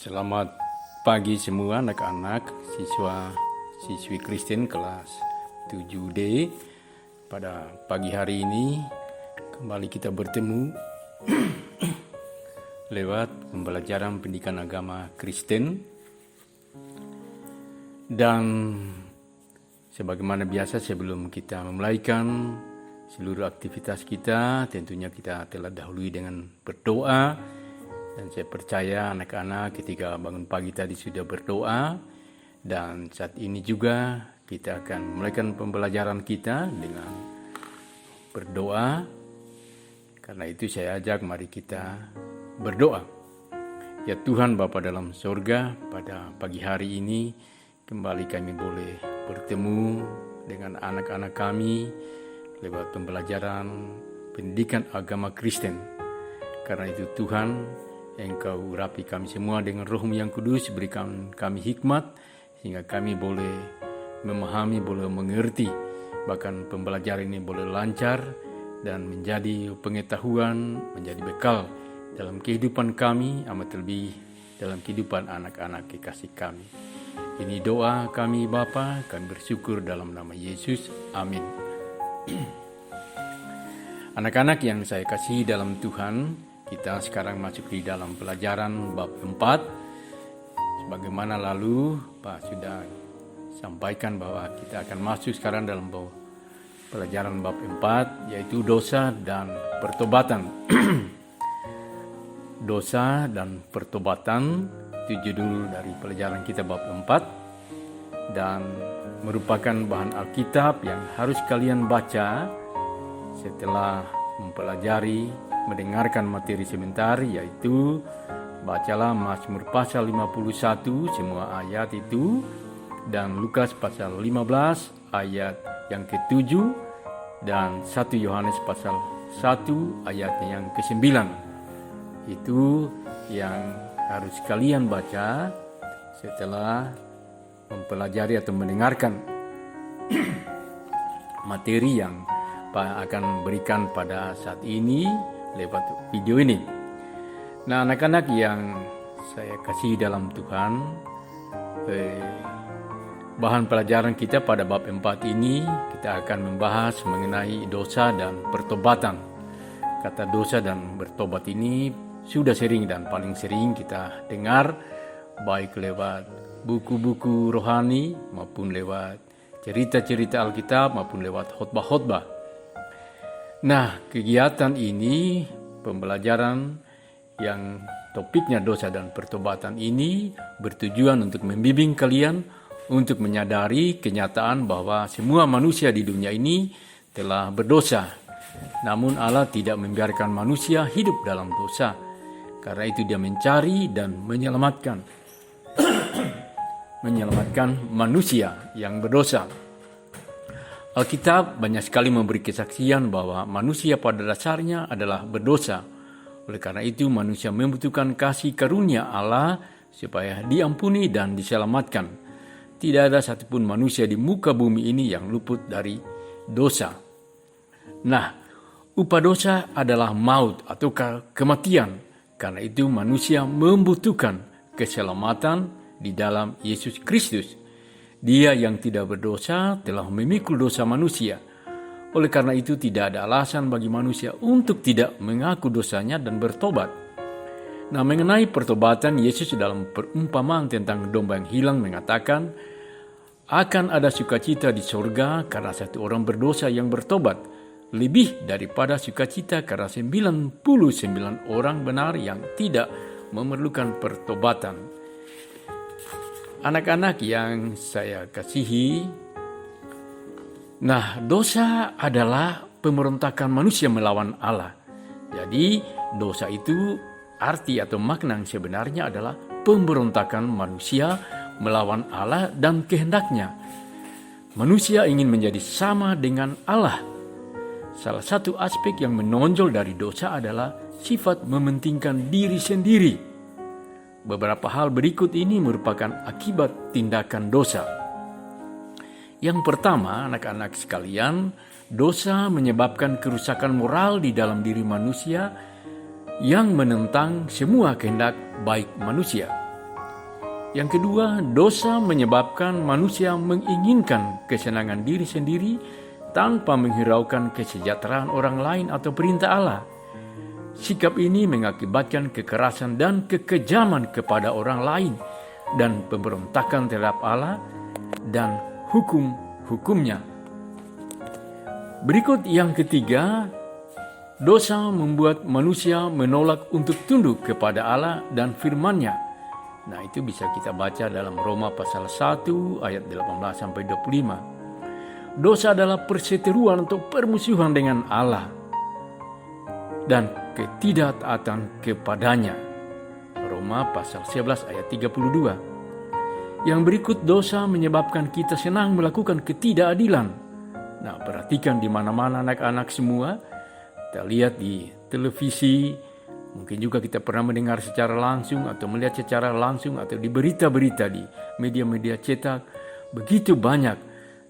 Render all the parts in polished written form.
Selamat pagi semua anak-anak, siswi Kristen kelas 7D. Pada pagi hari ini kembali kita bertemu lewat pembelajaran pendidikan agama Kristen. Dan sebagaimana biasa sebelum kita memulaikan seluruh aktivitas kita, tentunya kita telah dahului dengan berdoa. Dan saya percaya anak-anak ketika bangun pagi tadi sudah berdoa. Dan saat ini juga kita akan memulaikan pembelajaran kita dengan berdoa. Karena itu saya ajak mari kita berdoa. Ya Tuhan Bapa dalam surga, pada pagi hari ini kembali kami boleh bertemu dengan anak-anak kami lewat pembelajaran pendidikan agama Kristen. Karena itu Tuhan, Engkau urapi kami semua dengan Roh-Mu yang kudus, berikan kami hikmat sehingga kami boleh memahami, boleh mengerti, bahkan pembelajaran ini boleh lancar dan menjadi pengetahuan, menjadi bekal dalam kehidupan kami, amat lebih dalam kehidupan anak-anak kekasih kami. Ini doa kami Bapa, kami bersyukur dalam nama Yesus. Amin. Anak-anak yang saya kasih dalam Tuhan, kita sekarang masuk di dalam pelajaran bab 4. Sebagaimana lalu Pak sudah sampaikan bahwa kita akan masuk sekarang dalam pelajaran bab 4, yaitu dosa dan pertobatan. Dosa dan pertobatan itu judul dari pelajaran kita bab 4 dan merupakan bahan Alkitab yang harus kalian baca setelah mempelajari, mendengarkan materi sebentar, yaitu bacalah Mazmur pasal 51 semua ayat itu, dan Lukas pasal 15 ayat yang ke-7, dan 1 Yohanes pasal 1 ayatnya yang ke-9. Itu yang harus kalian baca setelah mempelajari atau mendengarkan materi yang Pak akan berikan pada saat ini lewat video ini. Nah, anak-anak yang saya kasih dalam Tuhan, bahan pelajaran kita pada bab 4 ini kita akan membahas mengenai dosa dan pertobatan. Kata dosa dan bertobat ini sudah sering dan paling sering kita dengar, baik lewat buku-buku rohani maupun lewat cerita-cerita Alkitab maupun lewat khotbah-khotbah. Nah, kegiatan ini, pembelajaran yang topiknya dosa dan pertobatan ini bertujuan untuk membimbing kalian untuk menyadari kenyataan bahwa semua manusia di dunia ini telah berdosa. Namun Allah tidak membiarkan manusia hidup dalam dosa. Karena itu Dia mencari dan menyelamatkan manusia yang berdosa. Alkitab banyak sekali memberi kesaksian bahwa manusia pada dasarnya adalah berdosa. Oleh karena itu manusia membutuhkan kasih karunia Allah supaya diampuni dan diselamatkan. Tidak ada satupun manusia di muka bumi ini yang luput dari dosa. Nah, upah dosa adalah maut atau kematian. Karena itu manusia membutuhkan keselamatan di dalam Yesus Kristus. Dia yang tidak berdosa telah memikul dosa manusia. Oleh karena itu tidak ada alasan bagi manusia untuk tidak mengaku dosanya dan bertobat. Nah, mengenai pertobatan, Yesus dalam perumpamaan tentang domba yang hilang mengatakan, akan ada sukacita di sorga karena satu orang berdosa yang bertobat, lebih daripada sukacita karena 99 orang benar yang tidak memerlukan pertobatan. Anak-anak yang saya kasihi, nah, dosa adalah pemberontakan manusia melawan Allah. Jadi dosa itu arti atau makna yang sebenarnya adalah pemberontakan manusia melawan Allah dan kehendaknya. Manusia ingin menjadi sama dengan Allah. Salah satu aspek yang menonjol dari dosa adalah sifat mementingkan diri sendiri. Beberapa hal berikut ini merupakan akibat tindakan dosa. Yang pertama, anak-anak sekalian, dosa menyebabkan kerusakan moral di dalam diri manusia yang menentang semua kehendak baik manusia. Yang kedua, dosa menyebabkan manusia menginginkan kesenangan diri sendiri tanpa menghiraukan kesejahteraan orang lain atau perintah Allah. Sikap ini mengakibatkan kekerasan dan kekejaman kepada orang lain dan pemberontakan terhadap Allah dan hukum-hukumnya. Berikut yang ketiga, dosa membuat manusia menolak untuk tunduk kepada Allah dan firman-Nya. Nah, itu bisa kita baca dalam Roma pasal 1 ayat 18-25. Dosa adalah perseteruan untuk permusuhan dengan Allah dan ketidaktaatan kepadanya. Roma pasal 11 ayat 32. Yang berikut, dosa menyebabkan kita senang melakukan ketidakadilan. Nah, perhatikan di mana-mana anak-anak semua, kita lihat di televisi, mungkin juga kita pernah mendengar secara langsung atau melihat secara langsung atau di berita-berita di media-media cetak, begitu banyak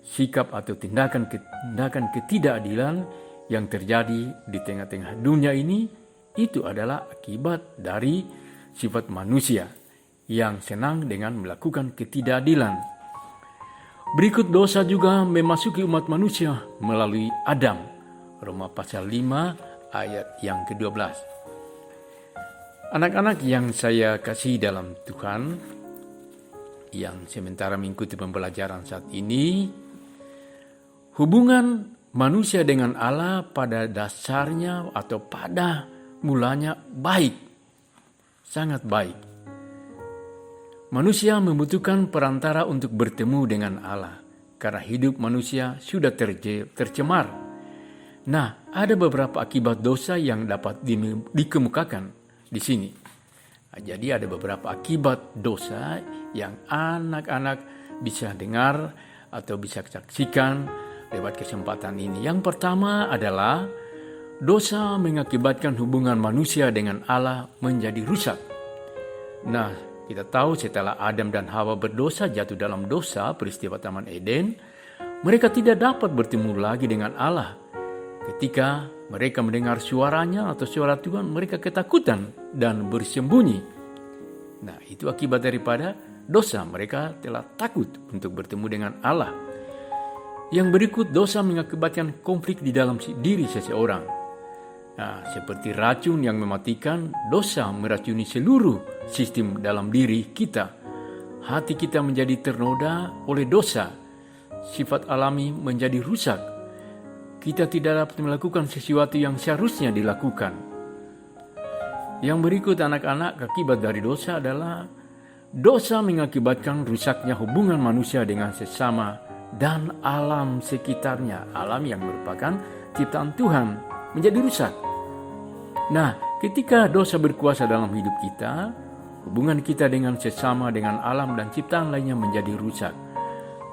sikap atau tindakan ketidakadilan yang terjadi di tengah-tengah dunia ini. Itu adalah akibat dari sifat manusia yang senang dengan melakukan ketidakadilan. Berikut, dosa juga memasuki umat manusia melalui Adam. Roma pasal 5 ayat yang ke-12. Anak-anak yang saya kasih dalam Tuhan, yang sementara mengikuti pembelajaran saat ini, hubungan manusia dengan Allah pada dasarnya atau pada mulanya baik, sangat baik. Manusia membutuhkan perantara untuk bertemu dengan Allah karena hidup manusia sudah tercemar. Nah, ada beberapa akibat dosa yang dapat dikemukakan di sini. Nah, jadi ada beberapa akibat dosa yang anak-anak bisa dengar atau bisa saksikan lewat kesempatan ini. Yang pertama adalah dosa mengakibatkan hubungan manusia dengan Allah menjadi rusak. Nah, kita tahu setelah Adam dan Hawa berdosa, jatuh dalam dosa, peristiwa Taman Eden, mereka tidak dapat bertemu lagi dengan Allah. Ketika mereka mendengar suaranya atau suara Tuhan, mereka ketakutan dan bersembunyi. Nah, itu akibat daripada dosa. Mereka telah takut untuk bertemu dengan Allah. Yang berikut, dosa mengakibatkan konflik di dalam diri seseorang. Nah, seperti racun yang mematikan, dosa meracuni seluruh sistem dalam diri kita. Hati kita menjadi ternoda oleh dosa. Sifat alami menjadi rusak. Kita tidak dapat melakukan sesuatu yang seharusnya dilakukan. Yang berikut, anak-anak, akibat dari dosa adalah dosa mengakibatkan rusaknya hubungan manusia dengan sesama dan alam sekitarnya. Alam yang merupakan ciptaan Tuhan menjadi rusak. Nah, ketika dosa berkuasa dalam hidup kita, hubungan kita dengan sesama, dengan alam dan ciptaan lainnya menjadi rusak.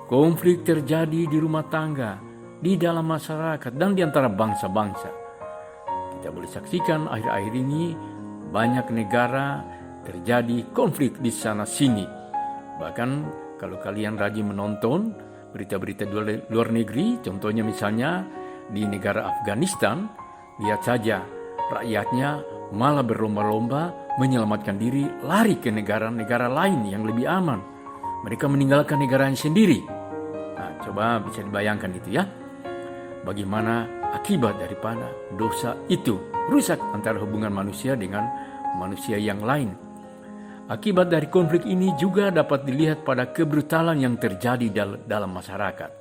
Konflik terjadi di rumah tangga, di dalam masyarakat, dan di antara bangsa-bangsa. Kita boleh saksikan akhir-akhir ini banyak negara terjadi konflik di sana-sini. Bahkan kalau kalian rajin menonton berita-berita luar negeri, contohnya misalnya di negara Afghanistan, lihat saja rakyatnya malah berlomba-lomba menyelamatkan diri, lari ke negara-negara lain yang lebih aman. Mereka meninggalkan negaranya sendiri. Nah, coba bisa dibayangkan itu ya. Bagaimana akibat daripada dosa itu. Rusak antara hubungan manusia dengan manusia yang lain. Akibat dari konflik ini juga dapat dilihat pada kebrutalan yang terjadi dalam masyarakat.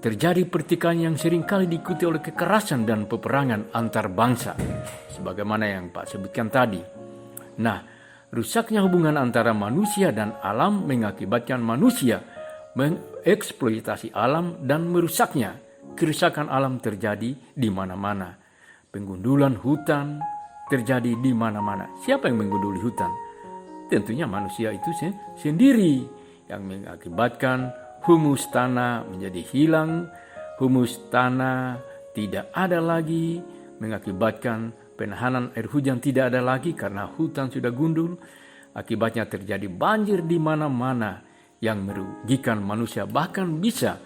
Terjadi pertikaian yang seringkali diikuti oleh kekerasan dan peperangan antar bangsa, sebagaimana yang Pak sebutkan tadi. Nah, rusaknya hubungan antara manusia dan alam mengakibatkan manusia mengeksploitasi alam dan merusaknya. Kerusakan alam terjadi di mana-mana. Penggundulan hutan terjadi di mana-mana. Siapa yang menggunduli hutan? Tentunya manusia itu sendiri yang mengakibatkan humus tanah menjadi hilang, humus tanah tidak ada lagi, mengakibatkan penahanan air hujan tidak ada lagi karena hutan sudah gundul. Akibatnya terjadi banjir di mana-mana yang merugikan manusia, bahkan bisa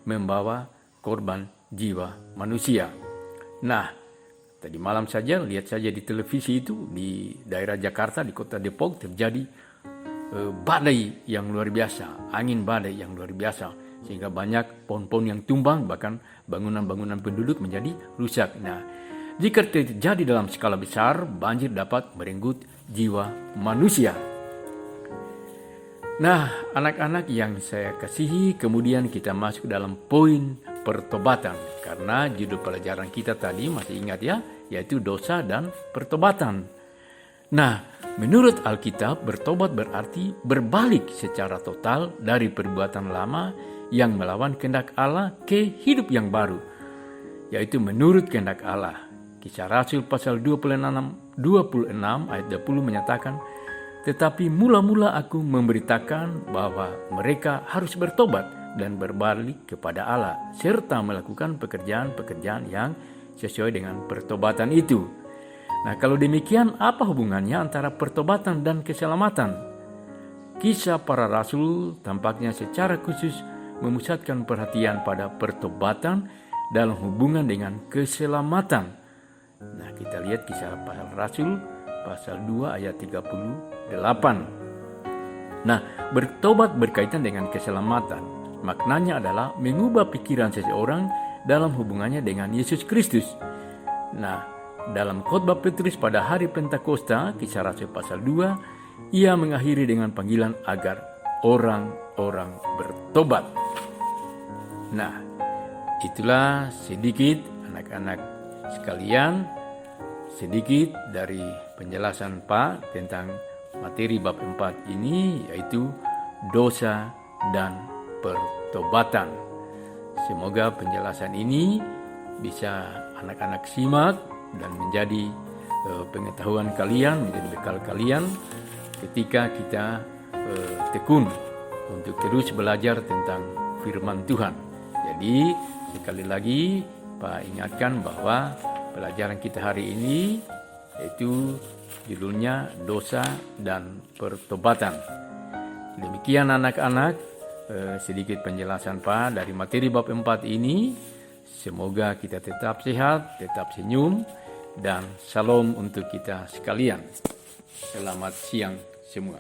membawa korban jiwa manusia. Nah, tadi malam saja lihat saja di televisi itu di daerah Jakarta, di kota Depok terjadi badai yang luar biasa, angin badai yang luar biasa, sehingga banyak pohon-pohon yang tumbang, bahkan bangunan-bangunan penduduk menjadi rusak. Nah, jika terjadi dalam skala besar, banjir dapat merenggut jiwa manusia. Nah, anak-anak yang saya kasihi, kemudian kita masuk dalam poin pertobatan. Karena judul pelajaran kita tadi, masih ingat ya, yaitu dosa dan pertobatan. Nah, menurut Alkitab, bertobat berarti berbalik secara total dari perbuatan lama yang melawan kehendak Allah ke hidup yang baru, yaitu menurut kehendak Allah. Kisah Rasul pasal 26 ayat 20 menyatakan, tetapi mula-mula aku memberitakan bahwa mereka harus bertobat dan berbalik kepada Allah, serta melakukan pekerjaan-pekerjaan yang sesuai dengan pertobatan itu. Nah, kalau demikian, apa hubungannya antara pertobatan dan keselamatan? Kisah para Rasul tampaknya secara khusus memusatkan perhatian pada pertobatan dalam hubungan dengan keselamatan. Nah, kita lihat kisah para Rasul pasal 2 ayat 38. Nah, bertobat berkaitan dengan keselamatan. Maknanya adalah mengubah pikiran seseorang dalam hubungannya dengan Yesus Kristus. Nah, dalam khotbah Petrus pada hari Pentakosta, kisah Rasul pasal 2, ia mengakhiri dengan panggilan agar orang-orang bertobat. Nah, itulah sedikit anak-anak sekalian, sedikit dari penjelasan Pak tentang materi bab 4 ini, yaitu dosa dan pertobatan. Semoga penjelasan ini bisa anak-anak simak dan menjadi pengetahuan kalian, menjadi bekal kalian ketika kita tekun untuk terus belajar tentang firman Tuhan. Jadi sekali lagi Pak ingatkan bahwa pelajaran kita hari ini yaitu judulnya dosa dan pertobatan. Demikian anak-anak, sedikit penjelasan Pak dari materi bab 4 ini. Semoga kita tetap sehat, tetap senyum, dan salam untuk kita sekalian. Selamat siang semua.